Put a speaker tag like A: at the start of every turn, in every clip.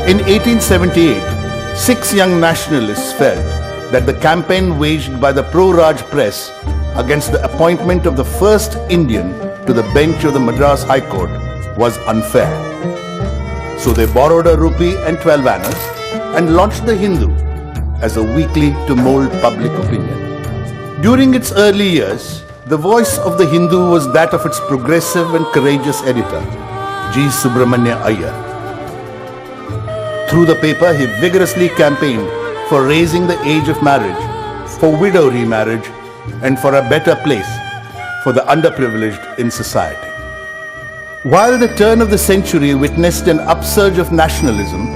A: In 1878, 6 young nationalists felt that the campaign waged by the pro-Raj press against the appointment of the first Indian to the bench of the Madras High Court was unfair. So they borrowed a rupee and 12 annas and launched the Hindu as a weekly to mold public opinion. During its early years, the voice of the Hindu was that of its progressive and courageous editor, G. Subramanya Iyer. Through the paper, he vigorously campaigned for raising the age of marriage, for widow remarriage, and for a better place for the underprivileged in society. While the turn of the century witnessed an upsurge of nationalism,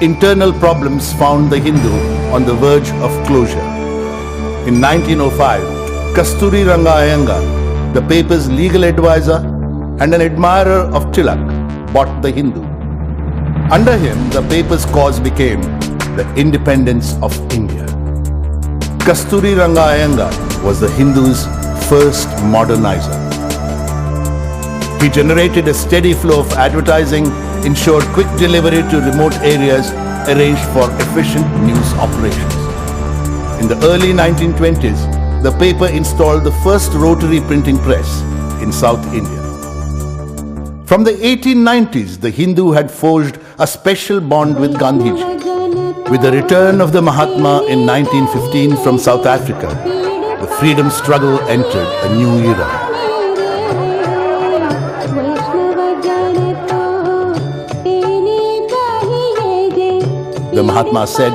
A: internal problems found the Hindu on the verge of closure. In 1905, Kasturi Ranga Iyengar, the paper's legal advisor and an admirer of Tilak, bought the Hindu. Under him, the paper's cause became the independence of India. Kasturi Ranga Iyengar was the Hindu's first modernizer. He generated a steady flow of advertising, ensured quick delivery to remote areas, arranged for efficient news operations. In the early 1920s, the paper installed the first rotary printing press in South India. From the 1890s, the Hindu had forged a special bond with Gandhiji. With the return of the Mahatma in 1915 from South Africa, the freedom struggle entered a new era. The Mahatma said,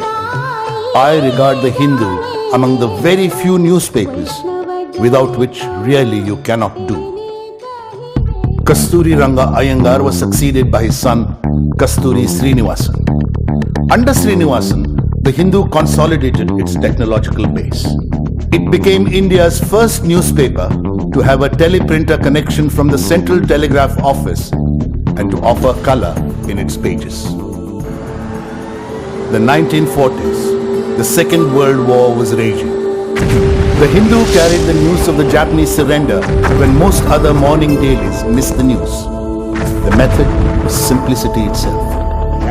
A: "I regard the Hindu among the very few newspapers without which really you cannot do." Kasturi Ranga Iyengar was succeeded by his son Kasturi Srinivasan. Under Srinivasan, the Hindu consolidated its technological base. It became India's first newspaper to have a teleprinter connection from the Central Telegraph Office and to offer color in its pages. The 1940s, the Second World War was raging. The Hindu carried the news of the Japanese surrender when most other morning dailies missed the news. The method was simplicity itself.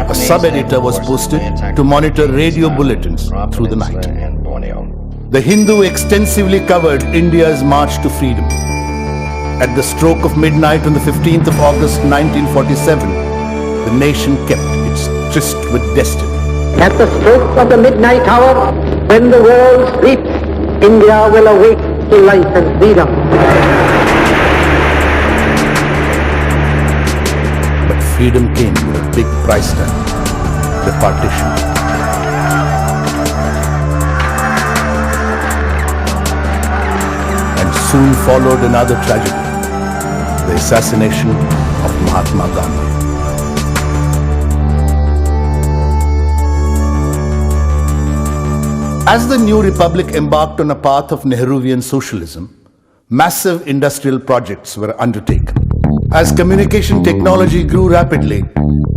A: A sub-editor was posted to monitor radio bulletins through the night. The Hindu extensively covered India's march to freedom. At the stroke of midnight on the 15th of August 1947, the nation kept its tryst with destiny.
B: At the stroke of the midnight hour, when the world sleeps, India will awake to life and freedom.
A: But freedom came with a big price tag, the partition. And soon followed another tragedy, the assassination of Mahatma Gandhi. As the new republic embarked on a path of Nehruvian socialism, massive industrial projects were undertaken. As communication technology grew rapidly,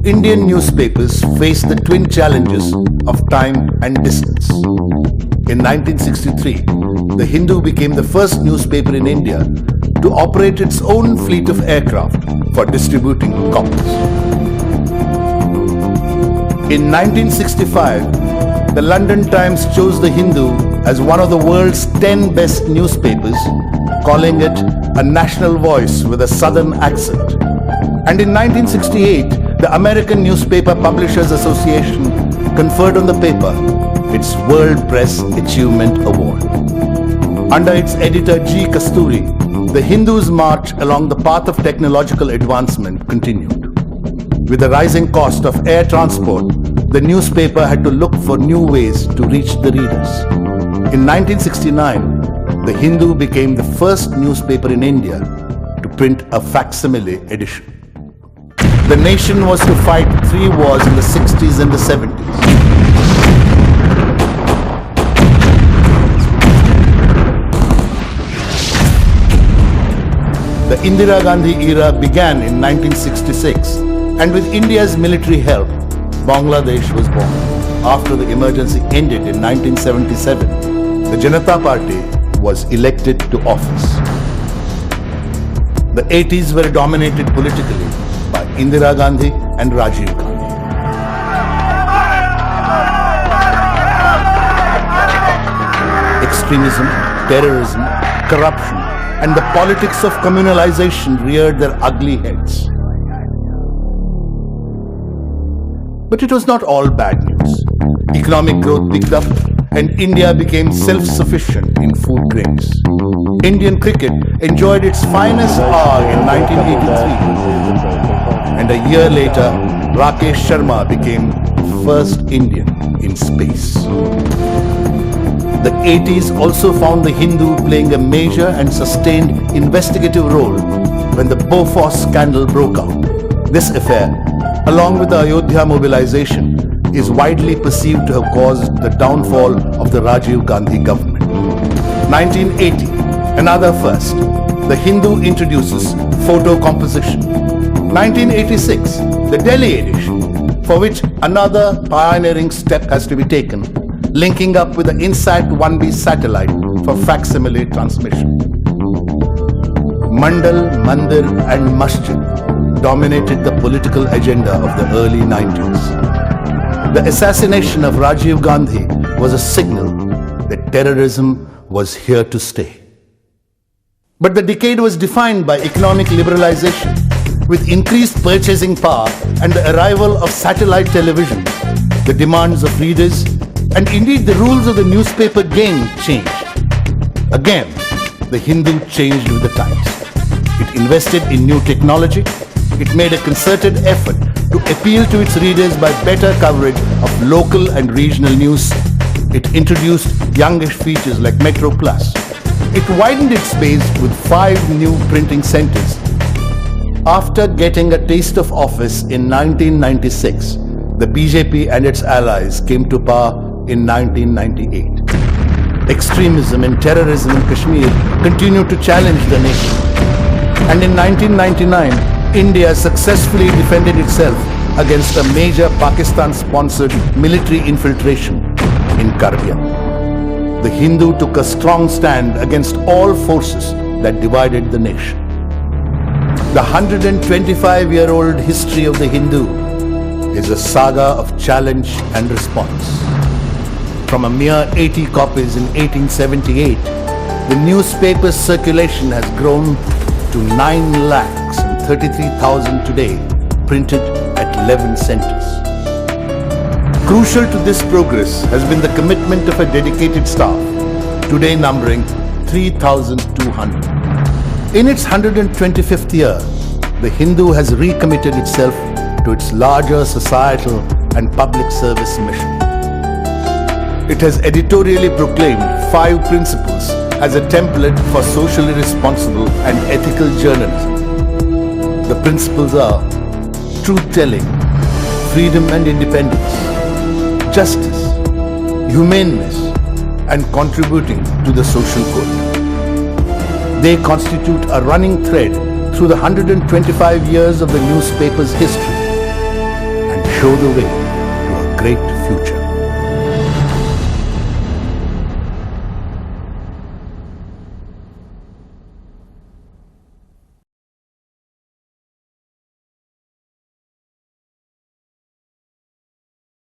A: Indian newspapers faced the twin challenges of time and distance. In 1963, the Hindu became the first newspaper in India to operate its own fleet of aircraft for distributing copies. In 1965, the London Times chose the Hindu as one of the world's 10 best newspapers, calling it a national voice with a southern accent. And in 1968, the American Newspaper Publishers Association conferred on the paper its World Press Achievement Award. Under its editor G. Kasturi, the Hindu's march along the path of technological advancement continued. With the rising cost of air transport, the newspaper had to look for new ways to reach the readers. In 1969, the Hindu became the first newspaper in India to print a facsimile edition. The nation was to fight 3 wars in the 60s and the 70s. The Indira Gandhi era began in 1966, and with India's military help, Bangladesh was born. After the emergency ended in 1977, the Janata Party was elected to office. The 80s were dominated politically by Indira Gandhi and Rajiv Gandhi. extremism, terrorism, corruption, and the politics of communalization reared their ugly heads. But it was not all bad news. Economic growth picked up and India became self-sufficient in food grains. Indian cricket enjoyed its finest hour in 1983. And a year later, Rakesh Sharma became first Indian in space. The 80s also found the Hindu playing a major and sustained investigative role when the Bofors scandal broke out. This affair, along with the Ayodhya mobilization, is widely perceived to have caused the downfall of the Rajiv Gandhi government. 1980, another first. The Hindu introduces photo composition. 1986, the Delhi edition, for which another pioneering step has to be taken, linking up with the INSAT 1B satellite for facsimile transmission. Mandal, Mandir and Masjid dominated the political agenda of the early 90s. The assassination of Rajiv Gandhi was a signal that terrorism was here to stay. But the decade was defined by economic liberalization, with increased purchasing power and the arrival of satellite television. The demands of readers and indeed the rules of the newspaper game changed. Again, the Hindu changed with the times. It invested in new technology. It made a concerted effort to appeal to its readers by better coverage of local and regional news. It introduced youngish features like Metro Plus. It widened its base with 5 new printing centers. After getting a taste of office in 1996, the BJP and its allies came to power in 1998. Extremism and terrorism in Kashmir continued to challenge the nation. And in 1999, India successfully defended itself against a major Pakistan-sponsored military infiltration in Kargil. The Hindu took a strong stand against all forces that divided the nation. The 125-year-old history of the Hindu is a saga of challenge and response. From a mere 80 copies in 1878, the newspaper's circulation has grown to 9,33,000 today, printed at 11 centers. Crucial to this progress has been the commitment of a dedicated staff, today numbering 3,200. In its 125th year, the Hindu has recommitted itself to its larger societal and public service mission. It has editorially proclaimed 5 principles as a template for socially responsible and ethical journalism. The principles are truth-telling, freedom and independence, justice, humaneness, and contributing to the social good. They constitute a running thread through the 125 years of the newspaper's history and show the way to a great future.